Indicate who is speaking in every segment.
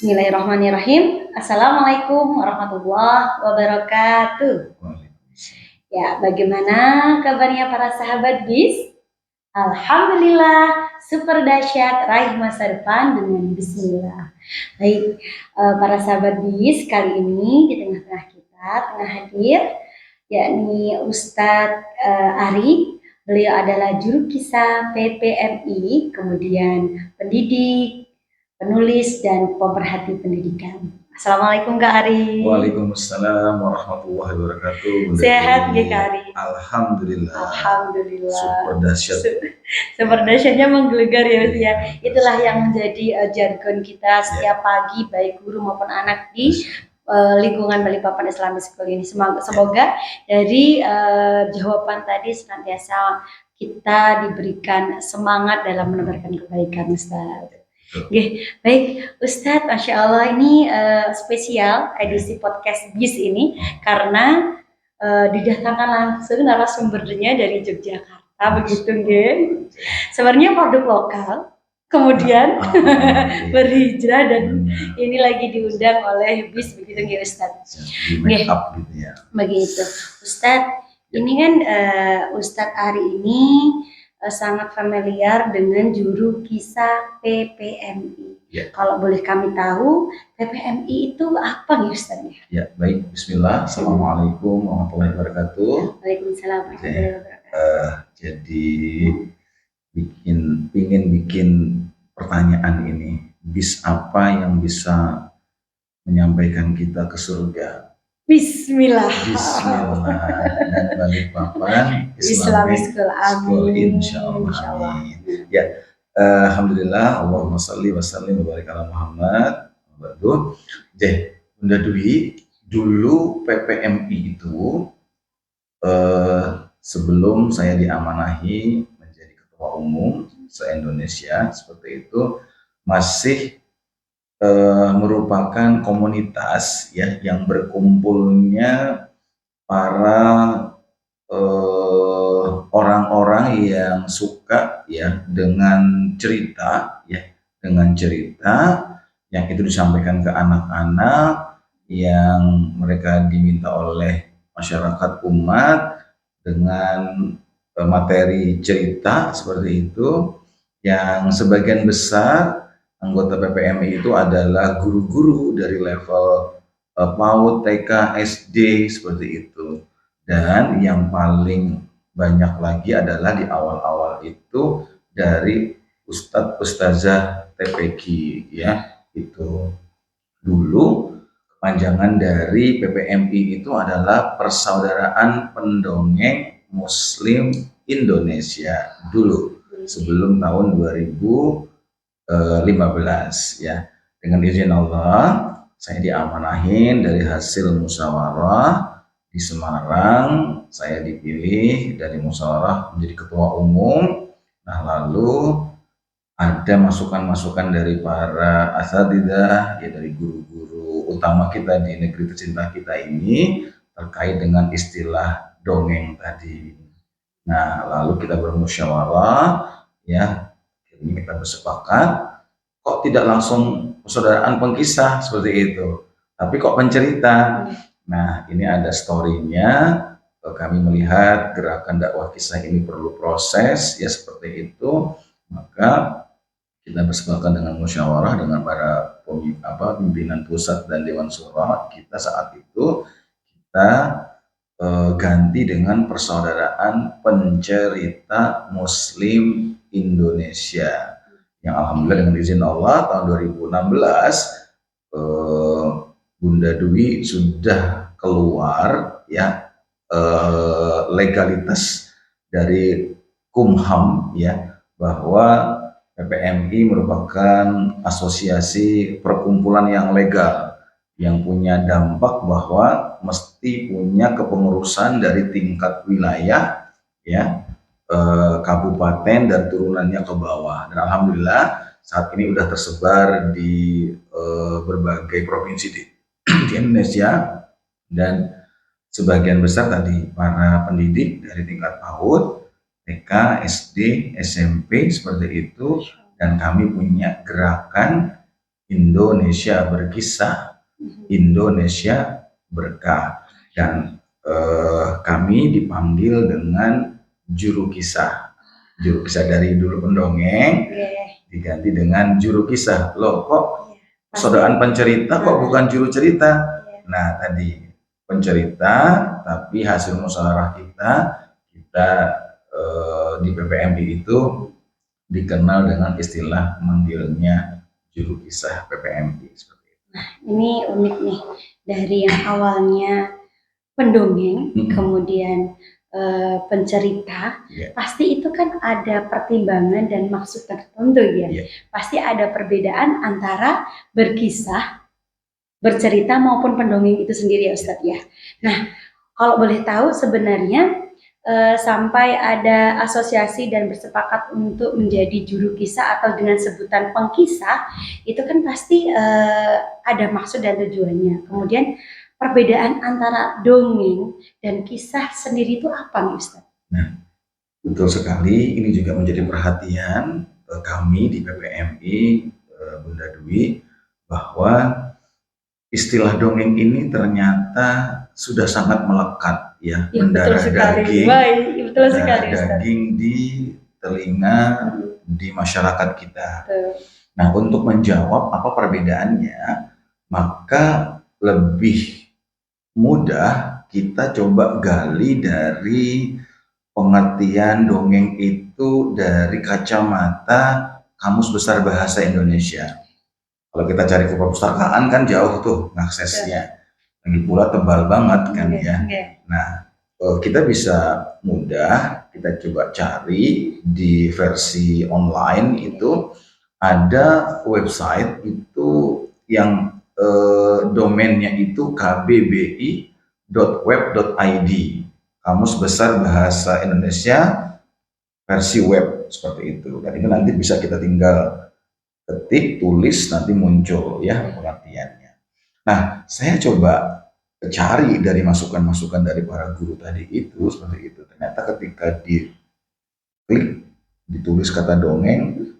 Speaker 1: Bismillahirrahmanirrahim. Assalamualaikum warahmatullahi wabarakatuh. Ya, bagaimana kabarnya para sahabat BIS? Alhamdulillah, super dahsyat, raih masa depan dengan Bismillah. Baik, para sahabat BIS, kali ini di tengah-tengah kita tengah hadir, yakni Ustadz Ari. Beliau adalah juru kisah PPMI, kemudian pendidik, penulis dan pemerhati pendidikan. Assalamualaikum Kak Ari.
Speaker 2: Waalaikumsalam warahmatullahi wabarakatuh.
Speaker 1: Sehat nggih Kak Ari?
Speaker 2: Alhamdulillah.
Speaker 1: Alhamdulillah.
Speaker 2: Super dahsyat.
Speaker 1: Super dahsyatnya menggelegar ya. Itulah yang menjadi jargon kita setiap pagi, baik guru maupun anak di lingkungan Balikpapan Islamic School ini. Semoga dari jawaban tadi senantiasa kita diberikan semangat dalam menebarkan kebaikan, Ustaz. Oke, baik Ustadz, Masya Allah ini spesial edisi podcast BIS ini karena didatangkan langsung narasumbernya dari Yogyakarta, begitu nggih. Sebenarnya produk lokal, kemudian berhijrah dan ini lagi diundang oleh BIS, begitu nggih Ustadz.
Speaker 2: Make up gitu ya.
Speaker 1: Begitu, Ustadz. Ini kan Ustadz Ari ini sangat familiar dengan juru kisah PPMI.
Speaker 2: Ya.
Speaker 1: Kalau boleh kami tahu, PPMI itu apa nih Ustaz?
Speaker 2: Ya, baik. Bismillah. Assalamualaikum warahmatullahi wabarakatuh.
Speaker 1: Waalaikumsalam warahmatullahi wabarakatuh.
Speaker 2: Jadi ingin bikin pertanyaan ini. BIS apa yang bisa menyampaikan kita ke surga?
Speaker 1: Bismillah.
Speaker 2: Bismillah. Dan Balikpapan
Speaker 1: Islamic School.
Speaker 2: Insyaallah. Ya, alhamdulillah. Allahumma shalli wa sallim wa barik ala Muhammad. Bunda Dwi, dulu PPMI itu sebelum saya diamanahi menjadi ketua umum se-Indonesia seperti itu, masih merupakan komunitas ya yang berkumpulnya para orang-orang yang suka ya dengan cerita yang itu disampaikan ke anak-anak, yang mereka diminta oleh masyarakat umat dengan materi cerita seperti itu, yang sebagian besar anggota PPMI itu adalah guru-guru dari level PAUD, TK, SD seperti itu. Dan yang paling banyak lagi adalah di awal-awal itu dari Ustadz Ustazah TPQ ya. Itu dulu kepanjangan dari PPMI itu adalah Persaudaraan Pendongeng Muslim Indonesia dulu sebelum tahun 2015 ya. Dengan izin Allah saya diamanahin dari hasil musyawarah di Semarang, saya dipilih dari musyawarah menjadi ketua umum. Nah, lalu ada masukan-masukan dari para asatidzah ya, dari guru-guru utama kita di negeri tercinta kita ini terkait dengan istilah dongeng tadi. Nah, lalu kita bermusyawarah ya. Ini kita bersepakat, kok tidak langsung persaudaraan pengkisah seperti itu, tapi kok pencerita. Nah, ini ada story-nya. Kami melihat gerakan dakwah kisah ini perlu proses ya seperti itu, maka kita bersepakat dengan musyawarah dengan para pimpinan pusat dan Dewan Syura kita saat itu kita ganti dengan Persaudaraan Pencerita Muslim Indonesia, yang alhamdulillah dengan izin Allah tahun 2016 Bunda Dwi sudah keluar ya legalitas dari Kumham ya, bahwa PPMI merupakan asosiasi perkumpulan yang legal yang punya dampak bahwa mesti punya kepengurusan dari tingkat wilayah ya, kabupaten dan turunannya ke bawah. Dan alhamdulillah saat ini sudah tersebar di berbagai provinsi di Indonesia, dan sebagian besar tadi para pendidik dari tingkat PAUD, TK, SD, SMP seperti itu. Dan kami punya gerakan Indonesia berkisah, Indonesia berkah. Dan kami dipanggil dengan juru kisah. Juru kisah dari dulu pendongeng diganti dengan juru kisah. Loh kok persaudaraan pencerita kok bukan juru cerita? Nah tadi pencerita, tapi hasil musyawarah kita di PPMI itu dikenal dengan istilah manggilnya juru kisah PPMI seperti itu.
Speaker 1: Nah, ini unik nih, dari yang awalnya pendongeng, kemudian pencerita, pasti itu kan ada pertimbangan dan maksud tertentu ya. Pasti ada perbedaan antara berkisah, bercerita maupun pendongeng itu sendiri ya Ustadz ya. Nah, kalau boleh tahu sebenarnya sampai ada asosiasi dan bersepakat untuk menjadi juru kisah atau dengan sebutan pengkisah, itu kan pasti ada maksud dan tujuannya. Kemudian perbedaan antara dongeng dan kisah sendiri itu apa nih Ustaz?
Speaker 2: Nah, betul sekali. Ini juga menjadi perhatian kami di PPMI, Bunda Dwi, bahwa istilah dongeng ini ternyata sudah sangat melekat ya, mendarah daging, daging di telinga di masyarakat kita. Nah, untuk menjawab apa perbedaannya, maka lebih mudah kita coba gali dari pengertian dongeng itu dari kacamata Kamus Besar Bahasa Indonesia. Kalau kita cari ke perpustakaan kan jauh tuh aksesnya, lagi pula tebal banget kan ya. Nah, kita bisa mudah kita coba cari di versi online itu ada website itu yang domainnya itu kbbi.web.id, Kamus Besar Bahasa Indonesia versi web seperti itu. Dan itu nanti bisa kita tinggal ketik, tulis, nanti muncul ya pengertiannya. Nah, saya coba cari dari masukan-masukan dari para guru tadi itu seperti itu. Ternyata ketika diklik, ditulis kata dongeng,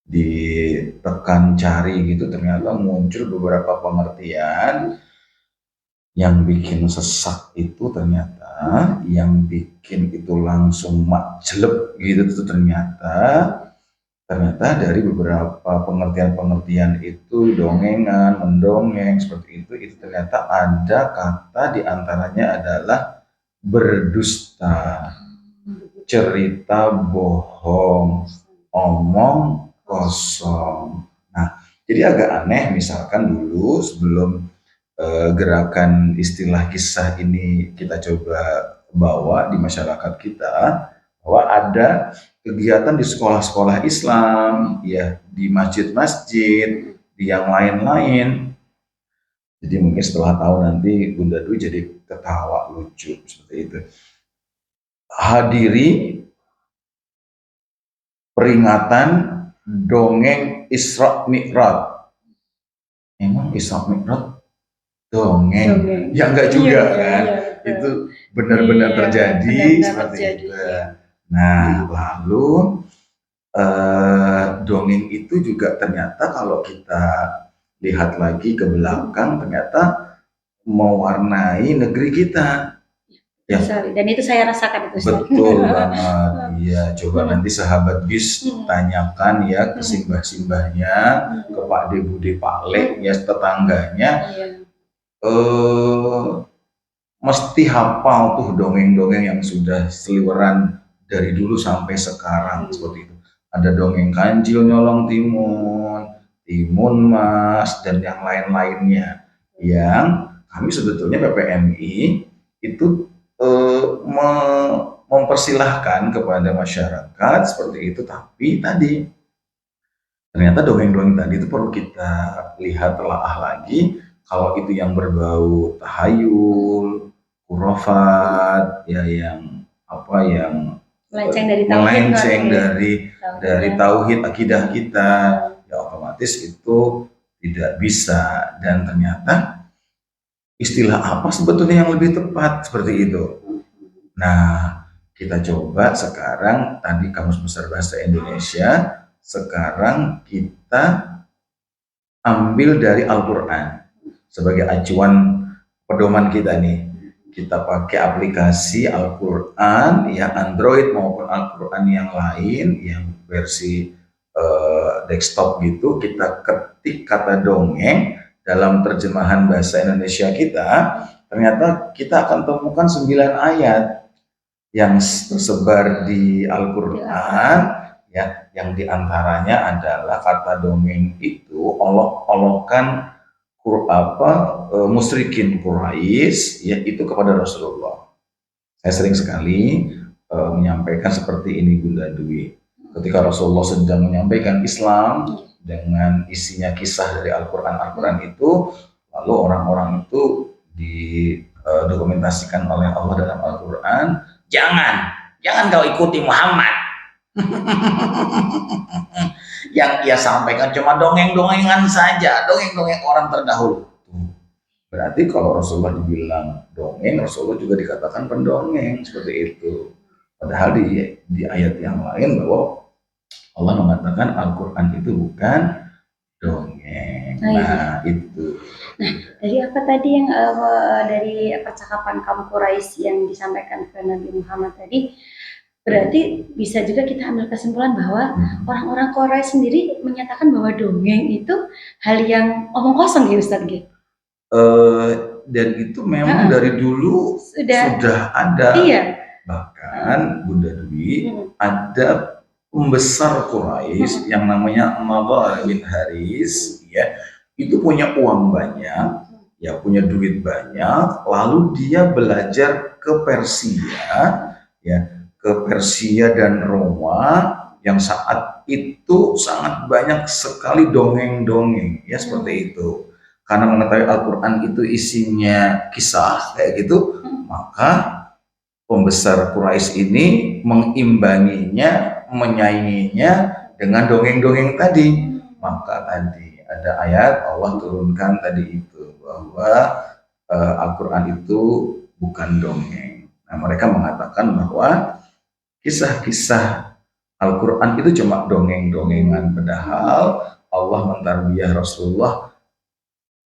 Speaker 2: ditekan cari gitu, ternyata muncul beberapa pengertian. Yang bikin sesak itu ternyata, yang bikin itu langsung majleb gitu tuh ternyata dari beberapa pengertian-pengertian itu, dongengan, mendongeng seperti itu ternyata ada kata diantaranya adalah berdusta, cerita bohong, omong kosong. Nah, jadi agak aneh misalkan dulu sebelum gerakan istilah kisah ini kita coba bawa di masyarakat kita, bahwa ada kegiatan di sekolah-sekolah Islam, ya di masjid-masjid, di yang lain-lain. Jadi mungkin setelah tahu nanti Bunda Dwi jadi ketawa lucu seperti itu. Hadiri peringatan dongeng Isra Mi'raj. Emang Isra Mi'raj dongeng? Ya enggak juga kan? Itu benar-benar terjadi seperti itu. Nah, lalu dongeng itu juga ternyata kalau kita lihat lagi ke belakang ternyata mewarnai negeri kita.
Speaker 1: Ya. Dan itu saya rasakan itu.
Speaker 2: Betul banget. Iya, coba nanti sahabat bis tanyakan ya ke simbah-simbahnya, ke Pak De Bude Pak Le ya tetangganya. Mesti hafal tuh dongeng-dongeng yang sudah seliweran dari dulu sampai sekarang seperti itu. Ada dongeng Kancil Nyolong Timun, Timun Mas, dan yang lain-lainnya. Yang kami sebetulnya PPMI itu mempersilahkan kepada masyarakat seperti itu, tapi tadi ternyata dongeng-dongeng tadi itu perlu kita lihat telaah lagi. Kalau itu yang berbau tahayul, khurafat, ya yang apa yang melenceng dari tauhid akidah kita, ya otomatis itu tidak bisa. Dan ternyata istilah apa sebetulnya yang lebih tepat seperti itu. Nah, kita coba sekarang tadi Kamus Besar Bahasa Indonesia, sekarang kita ambil dari Al-Quran sebagai acuan pedoman kita nih. Kita pakai aplikasi Al-Quran ya, Android maupun Al-Quran yang lain yang versi desktop gitu. Kita ketik kata dongeng dalam terjemahan bahasa Indonesia kita, ternyata kita akan temukan 9 ayat yang tersebar di Al-Quran ya, yang diantaranya adalah kata dongeng itu olok-olokan musyrikin Quraisy ya itu kepada Rasulullah. Saya sering sekali menyampaikan seperti ini Bunda Dwi. Ketika Rasulullah sedang menyampaikan Islam dengan isinya kisah dari Al-Quran itu, lalu orang-orang itu didokumentasikan oleh Allah dalam Al-Quran, jangan kau ikuti Muhammad. Yang ia sampaikan cuma dongeng-dongengan saja, dongeng-dongeng orang terdahulu. Berarti kalau Rasulullah dibilang dongeng, Rasulullah juga dikatakan pendongeng seperti itu. Padahal di ayat yang lain bahwa Allah mengatakan Al-Quran itu bukan dongeng. Nah, itu.
Speaker 1: Nah, dari apa tadi yang dari percakapan kaum Quraisy yang disampaikan ke Nabi Muhammad tadi, berarti bisa juga kita ambil kesimpulan bahwa orang-orang Quraisy sendiri menyatakan bahwa dongeng itu hal yang omong kosong ya Ustadz gitu.
Speaker 2: Dan itu memang dari dulu sudah ada.
Speaker 1: Iya.
Speaker 2: Bahkan Bunda Dwi ada pembesar Quraisy yang namanya Nadhr bin Haris ya, itu punya uang banyak ya, punya duit banyak, lalu dia belajar ke Persia ya, ke Persia dan Roma yang saat itu sangat banyak sekali dongeng-dongeng ya seperti itu. Karena mengetahui Al-Quran itu isinya kisah kayak gitu, maka pembesar Quraisy ini mengimbanginya, menyainginya dengan dongeng-dongeng tadi. Maka tadi ada ayat Allah turunkan tadi itu bahwa Al-Quran itu bukan dongeng. Nah, mereka mengatakan bahwa kisah-kisah Al-Quran itu cuma dongeng-dongengan, padahal Allah mentarbiyah Rasulullah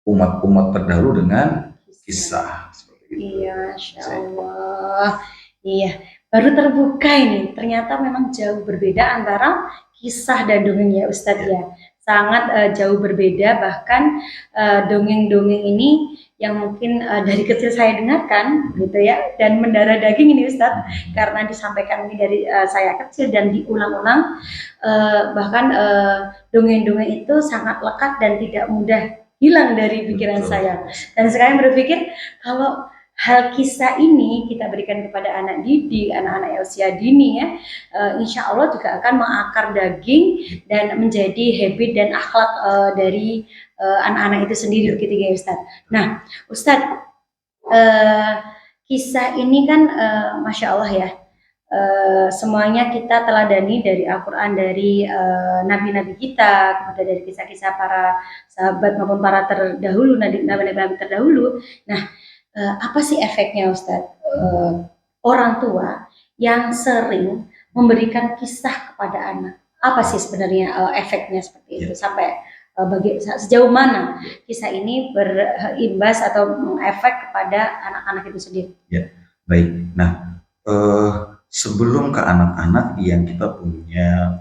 Speaker 2: umat-umat terdahulu dengan kisah seperti itu.
Speaker 1: Iya, Masya Allah. Iya, baru terbuka ini. Ternyata memang jauh berbeda antara kisah dan dongeng ya Ustadz ya. Sangat jauh berbeda, bahkan dongeng-dongeng ini yang mungkin dari kecil saya dengarkan gitu ya, dan mendarah daging ini Ustadz, karena disampaikan ini dari saya kecil dan diulang-ulang, bahkan dongeng-dongeng itu sangat lekat dan tidak mudah hilang dari pikiran saya. Dan sekarang berpikir kalau hal kisah ini kita berikan kepada anak didik, anak-anak usia dini ya, insya Allah juga akan mengakar daging dan menjadi habit dan akhlak dari anak-anak itu sendiri begitu ya Ustadz. Nah Ustadz, kisah ini kan Masya Allah ya, semuanya kita teladani dari Al-Quran, dari nabi-nabi kita, kemudian dari kisah-kisah para sahabat maupun para terdahulu, nabi-nabi terdahulu. Nah, apa sih efeknya Ustadz? Orang tua yang sering memberikan kisah kepada anak, apa sih sebenarnya efeknya seperti itu? Sampai sejauh mana kisah ini berimbas atau mengefek kepada anak-anak itu sendiri?
Speaker 2: Ya, baik. Nah, sebelum ke anak-anak yang kita punya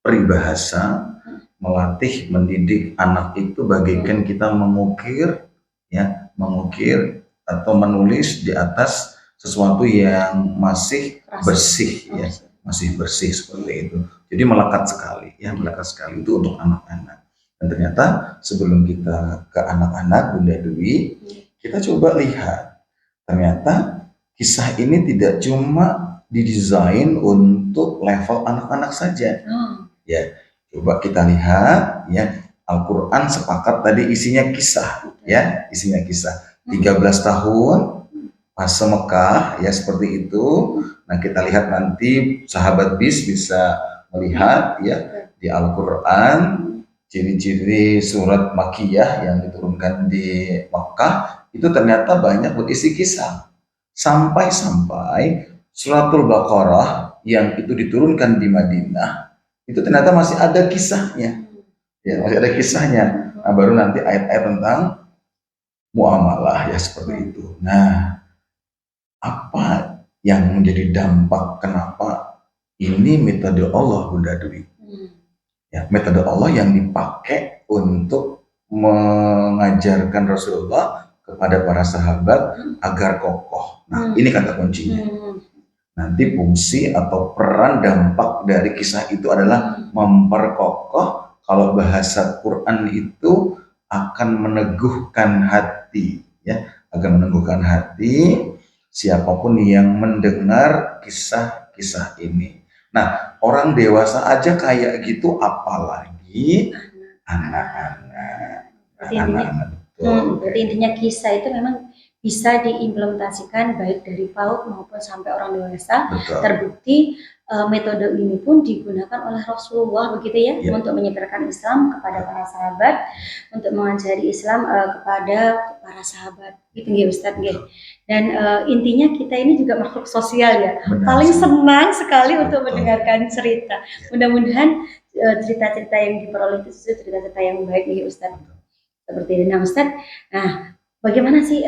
Speaker 2: peribahasa melatih mendidik anak itu bagaikan kita mengukir atau menulis di atas sesuatu yang masih bersih ya, masih bersih seperti itu. Jadi melekat sekali itu untuk anak-anak. Dan ternyata sebelum kita ke anak-anak Bunda Dwi, kita coba lihat ternyata kisah ini tidak cuma didesain untuk level anak-anak saja. Ya, coba kita lihat ya, Al-Quran sepakat tadi isinya kisah ya, isinya kisah. 13 tahun fase Mekah ya seperti itu. Nah, kita lihat nanti sahabat BIS bisa melihat ya di Al-Quran ciri-ciri surat Makkiyah yang diturunkan di Mekah itu ternyata banyak berisi kisah. Sampai-sampai suratul Baqarah yang itu diturunkan di Madinah itu ternyata masih ada kisahnya Ya, masih ada kisahnya. Nah, baru nanti ayat-ayat tentang muamalah ya seperti itu. Nah, apa yang menjadi dampak kenapa ini metode Allah Bunda Dwi? Ya, metode Allah yang dipakai untuk mengajarkan Rasulullah kepada para sahabat agar kokoh. Nah, ini kata kuncinya. Nanti fungsi atau peran dampak dari kisah itu adalah memperkokoh. Kalau bahasa Quran itu akan meneguhkan hati, ya, akan meneguhkan hati siapapun yang mendengar kisah-kisah ini. Nah, orang dewasa aja kayak gitu, apalagi anak-anak.
Speaker 1: Berarti intinya kisah itu memang bisa diimplementasikan baik dari PAUD maupun sampai orang dewasa.
Speaker 2: Betul.
Speaker 1: Terbukti metode ini pun digunakan oleh Rasulullah begitu ya, untuk menyebarkan Islam kepada para sahabat, untuk mengajari Islam kepada para sahabat. Gitu ya Ustadz ya. Dan intinya kita ini juga makhluk sosial ya.
Speaker 2: Benar.
Speaker 1: Paling senang sekali untuk mendengarkan cerita. Mudah-mudahan cerita-cerita yang diperoleh itu cerita-cerita yang baik ya Ustadz. Seperti itu. Nah Ustadz, bagaimana sih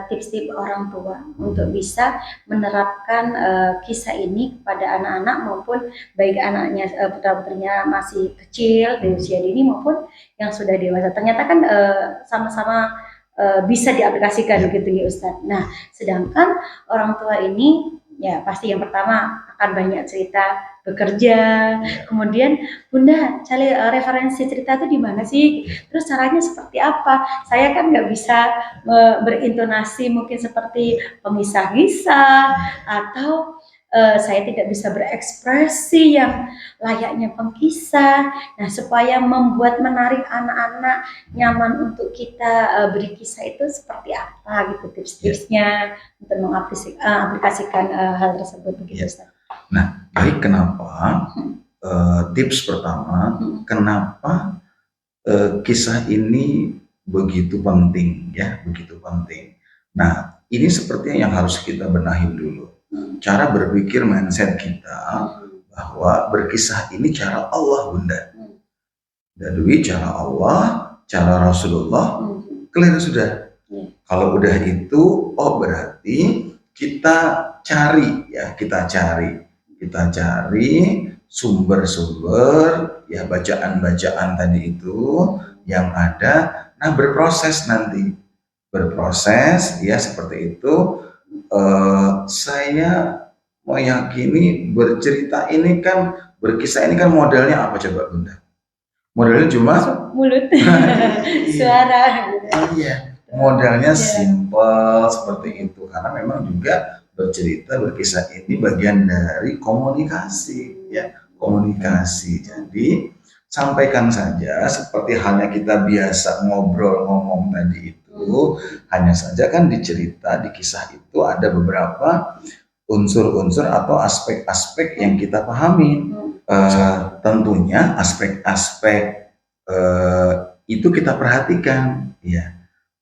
Speaker 1: tips-tips orang tua untuk bisa menerapkan kisah ini kepada anak-anak maupun baik anaknya putra-putrinya masih kecil di usia dini maupun yang sudah dewasa. Ternyata kan sama-sama bisa diaplikasikan gitu ya Ustadz. Nah, sedangkan orang tua ini ya pasti yang pertama akan banyak cerita bekerja, kemudian Bunda cari referensi cerita itu di mana sih? Terus caranya seperti apa? Saya kan nggak bisa berintonasi mungkin seperti pengisah-kisah atau saya tidak bisa berekspresi yang layaknya pengkisah. Nah, supaya membuat menarik anak-anak nyaman untuk kita beri kisah itu seperti apa gitu tips-tipsnya untuk mengaplikasikan hal tersebut begitu Ustaz.
Speaker 2: Nah, baik, kenapa tips pertama, kenapa kisah ini begitu penting ya, begitu penting. Nah, ini sepertinya yang harus kita benahin dulu. Cara berpikir mindset kita bahwa berkisah ini cara Allah Bunda. Dari cara Allah, cara Rasulullah, clear sudah. Kalau udah itu, oh berarti kita cari ya, kita cari sumber-sumber ya, bacaan-bacaan tadi itu yang ada. Nah, berproses ya seperti itu. Saya meyakini bercerita ini kan, berkisah ini kan modalnya apa coba Bunda? Modalnya cuma
Speaker 1: mulut, suara.
Speaker 2: Iya, modalnya simple seperti itu, karena memang juga bercerita, berkisah ini bagian dari komunikasi ya, komunikasi. Jadi sampaikan saja seperti halnya kita biasa ngobrol ngomong tadi itu. Hanya saja kan di cerita, di kisah itu ada beberapa unsur-unsur atau aspek-aspek yang kita pahami. Tentunya aspek-aspek itu kita perhatikan ya.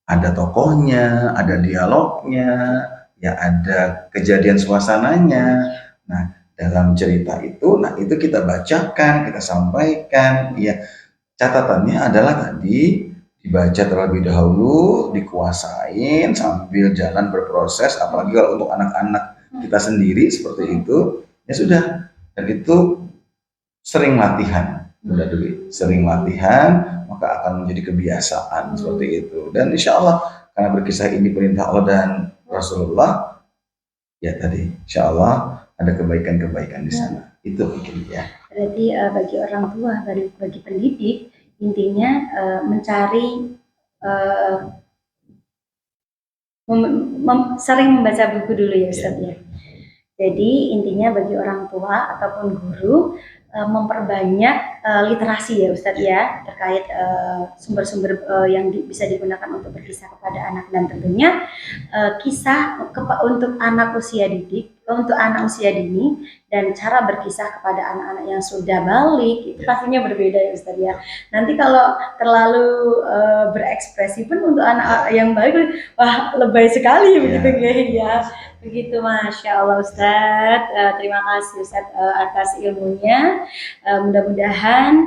Speaker 2: Ada tokohnya, ada dialognya, ya ada kejadian suasananya. Nah, dalam cerita itu, nah itu kita bacakan, kita sampaikan ya. Catatannya adalah tadi dibaca terlebih dahulu, dikuasain sambil jalan berproses, apalagi kalau untuk anak-anak kita sendiri seperti itu, ya sudah. Dan itu sering latihan, Bunda Dewi, sering latihan, maka akan menjadi kebiasaan seperti itu. Dan insya Allah, karena berkisah ini perintah Allah dan Rasulullah, ya tadi, insya Allah ada kebaikan-kebaikan di sana. Itu mungkin ya.
Speaker 1: Berarti bagi orang tua, bagi pendidik, intinya mencari sering membaca buku dulu ya Ustaz ya. Jadi intinya bagi orang tua ataupun guru memperbanyak literasi ya Ustadz ya, terkait sumber-sumber yang bisa digunakan untuk berkisah kepada anak, dan tentunya kisah untuk anak usia didik, untuk anak usia dini, dan cara berkisah kepada anak-anak yang sudah balik itu pastinya berbeda ya Ustadz ya. Nanti kalau terlalu berekspresi pun untuk anak yang balik, wah lebay sekali begitu ya. Begitu, Masya Allah Ustadz. Terima kasih Ustadz atas ilmunya. Mudah-mudahan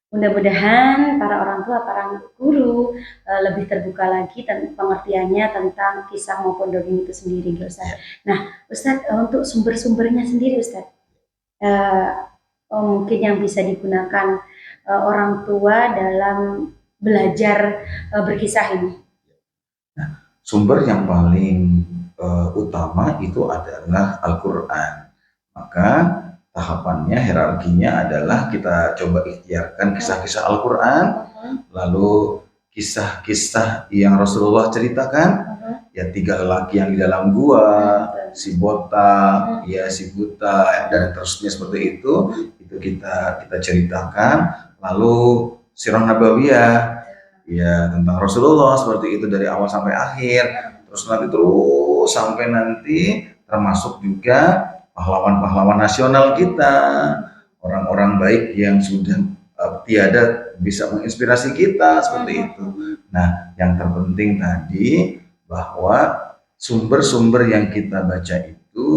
Speaker 1: mudah-mudahan para orang tua, para guru lebih terbuka lagi pengertiannya tentang kisah maupun dongeng itu sendiri, Ustaz. Nah, Ustaz, untuk sumber-sumbernya sendiri, Ustaz, mungkin yang bisa digunakan orang tua dalam belajar berkisah ini.
Speaker 2: Nah, sumber yang paling utama itu adalah Al-Quran. Maka tahapannya, hierarkinya adalah kita coba ikhtiarkan kisah-kisah Al-Quran, lalu kisah-kisah yang Rasulullah ceritakan, ya 3 lelaki yang di dalam gua, si botak, ya si buta, dan terusnya seperti itu kita ceritakan. Lalu sirah nabawiyah, ya tentang Rasulullah seperti itu dari awal sampai akhir, terus sampai nanti termasuk juga pahlawan-pahlawan nasional kita, orang-orang baik yang sudah tiada bisa menginspirasi kita seperti itu. Nah, yang terpenting tadi bahwa sumber-sumber yang kita baca itu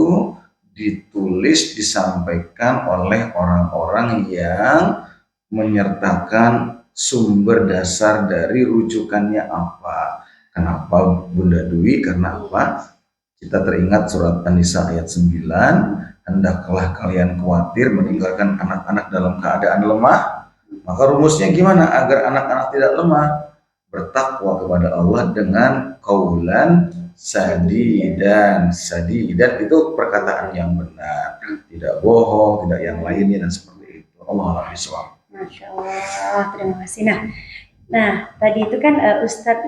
Speaker 2: ditulis, disampaikan oleh orang-orang yang menyertakan sumber dasar dari rujukannya apa. Kenapa Bunda Dwi? Karena apa? Kita teringat surat An-Nisa ayat 9, hendaklah kalian khawatir meninggalkan anak-anak dalam keadaan lemah. Maka rumusnya gimana agar anak-anak tidak lemah? Bertakwa kepada Allah dengan qaulan sadidan. Sadidan itu perkataan yang benar, tidak bohong, tidak yang lainnya dan seperti itu. Allah a'lam.
Speaker 1: Masya Allah, terima kasih. Nah, tadi itu kan Ustadz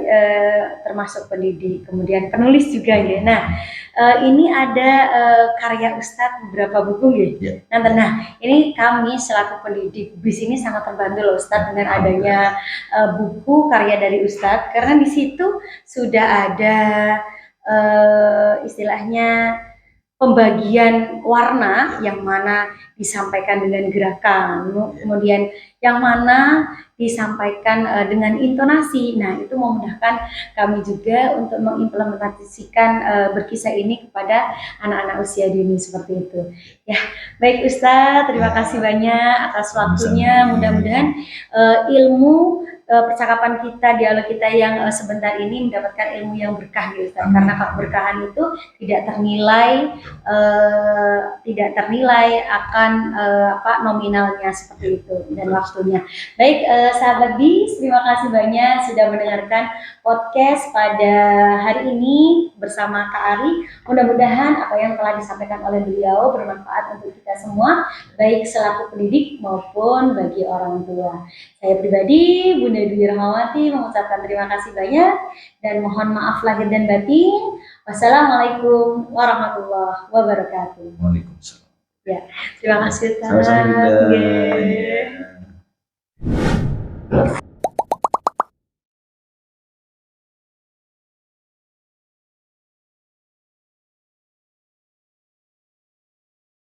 Speaker 1: termasuk pendidik, kemudian penulis juga ya. Nah, ini ada karya Ustadz beberapa buku ya. Nah, ini kami selaku pendidik BIS ini sangat terbantu loh Ustadz dengan adanya buku karya dari Ustadz, karena di situ sudah ada istilahnya pembagian warna yang mana disampaikan dengan gerakan, kemudian yang mana disampaikan dengan intonasi. Nah, itu memudahkan kami juga untuk mengimplementasikan berkisah ini kepada anak-anak usia dini seperti itu. Ya, baik Ustadz, terima kasih banyak atas waktunya. Mudah-mudahan ilmu percakapan kita, dialog kita yang sebentar ini mendapatkan ilmu yang berkah ya Ustaz. Karena keberkahan itu tidak ternilai akan nominalnya seperti itu dan waktunya. Baik sahabat BIS, terima kasih banyak sudah mendengarkan podcast pada hari ini bersama Kak Ari. Mudah-mudahan apa yang telah disampaikan oleh beliau bermanfaat untuk kita semua, baik selaku pendidik maupun bagi orang tua. Saya pribadi, Bunda Dwi Rahmawati, mengucapkan terima kasih banyak dan mohon maaf lahir dan batin. Wassalamualaikum warahmatullahi wabarakatuh.
Speaker 2: Waalaikumsalam.
Speaker 1: Ya, terima kasih.
Speaker 2: Sama-sama.